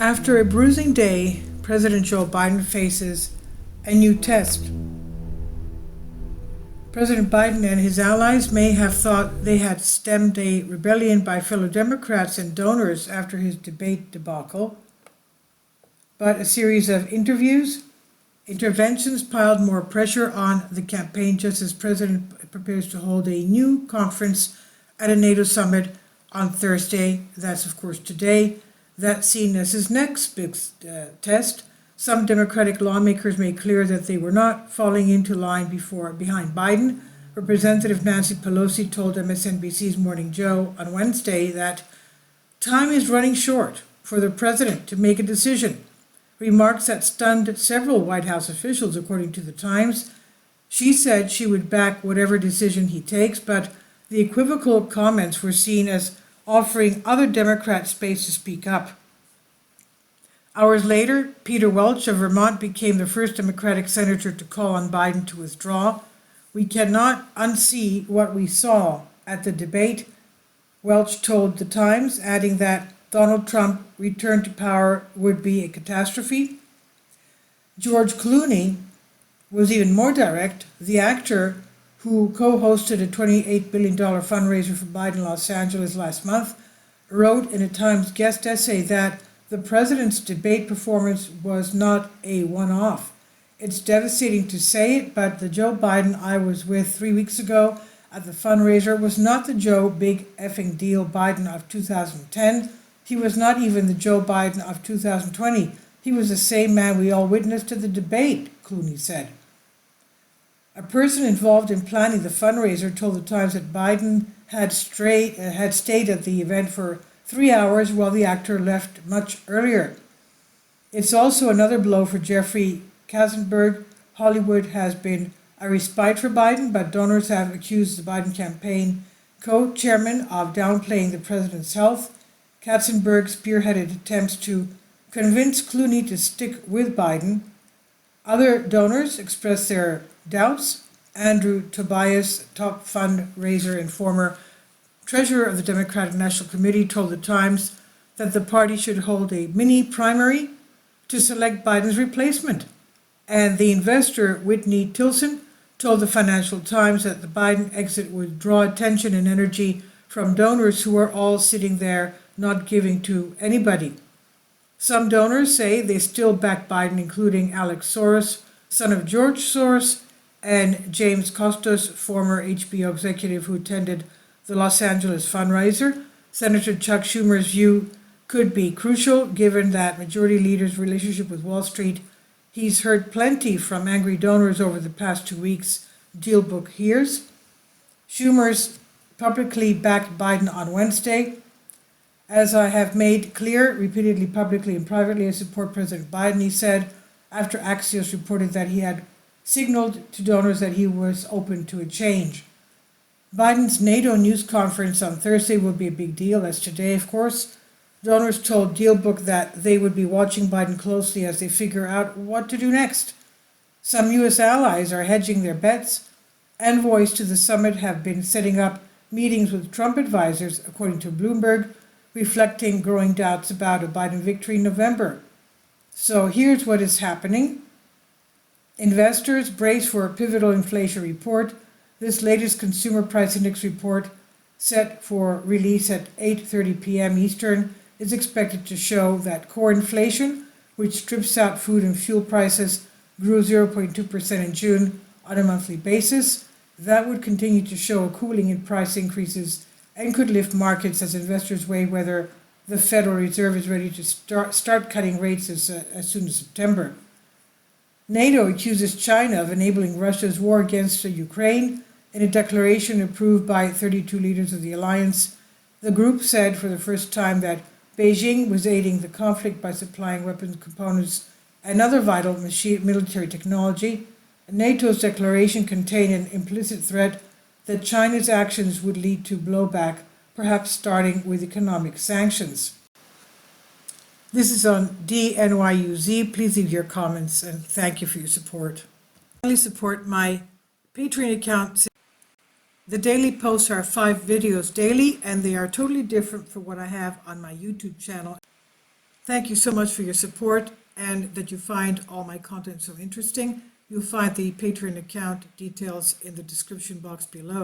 After a bruising day, President Joe Biden faces a new test. President Biden and his allies may have thought they had stemmed a rebellion by fellow Democrats and donors after his debate debacle, but a series of interventions piled more pressure on the campaign just as President prepares to hold a new conference at a NATO summit on Thursday. That's, of course, today. That's seen as his next big test. Some Democratic lawmakers made clear that they were not falling into line behind Biden. Representative Nancy Pelosi told MSNBC's Morning Joe on Wednesday that time is running short for the president to make a decision, remarks that stunned several White House officials, according to the Times. She said she would back whatever decision he takes, but the equivocal comments were seen as offering other Democrats space to speak up. Hours later, Peter Welch of Vermont became the first Democratic senator to call on Biden to withdraw. "We cannot unsee what we saw at the debate," Welch told the Times, adding that Donald Trump return to power would be a catastrophe. George Clooney was even more direct. The actor, who co-hosted a $28 billion fundraiser for Biden in Los Angeles last month, wrote in a Times guest essay that the president's debate performance was not a one-off. "It's devastating to say it, but the Joe Biden I was with 3 weeks ago at the fundraiser was not the Joe Big Effing Deal Biden of 2010. He was not even the Joe Biden of 2020. He was the same man we all witnessed at the debate," Clooney said. A person involved in planning the fundraiser told the Times that Biden had stayed at the event for 3 hours while the actor left much earlier. "It's also another blow for Jeffrey Katzenberg. Hollywood has been a respite for Biden, but donors have accused the Biden campaign co-chairman of downplaying the president's health." Katzenberg spearheaded attempts to convince Clooney to stick with Biden. Other donors expressed their doubts. Andrew Tobias, top fundraiser and former treasurer of the Democratic National Committee, told the Times that the party should hold a mini primary to select Biden's replacement. And the investor Whitney Tilson told the Financial Times that the Biden exit would draw attention and energy from donors who are all sitting there not giving to anybody. Some donors say they still back Biden, including Alex Soros, son of George Soros, and James Costos, former HBO executive who attended the Los Angeles fundraiser. Senator Chuck Schumer's view could be crucial given that majority leader's relationship with Wall Street. He's heard plenty from angry donors over the past 2 weeks, Dealbook hears. Schumer's publicly backed Biden on Wednesday. "As I have made clear repeatedly, publicly and privately, I support President Biden," he said, after Axios reported that he had signaled to donors that he was open to a change. Biden's NATO news conference on Thursday will be a big deal, as today, of course. Donors told Dealbook that they would be watching Biden closely as they figure out what to do next. Some U.S. allies are hedging their bets. Envoys to the summit have been setting up meetings with Trump advisors, according to Bloomberg, reflecting growing doubts about a Biden victory in November. So here's what is happening. Investors brace for a pivotal inflation report. This latest consumer price index report, set for release at 8:30 p.m. Eastern, is expected to show that core inflation, which strips out food and fuel prices, grew 0.2% in June on a monthly basis. That would continue to show a cooling in price increases and could lift markets as investors weigh whether the Federal Reserve is ready to start cutting rates as soon as September. NATO accuses China of enabling Russia's war against Ukraine. In a declaration approved by 32 leaders of the alliance, the group said for the first time that Beijing was aiding the conflict by supplying weapons components and other vital military technology. NATO's declaration contained an implicit threat that China's actions would lead to blowback, perhaps starting with economic sanctions. This is on DNYUZ. Please leave your comments and thank you for your support. Finally, support my Patreon account. The daily posts are 5 videos daily, and they are totally different from what I have on my YouTube channel. Thank you so much for your support and that you find all my content so interesting. You'll find the Patreon account details in the description box below.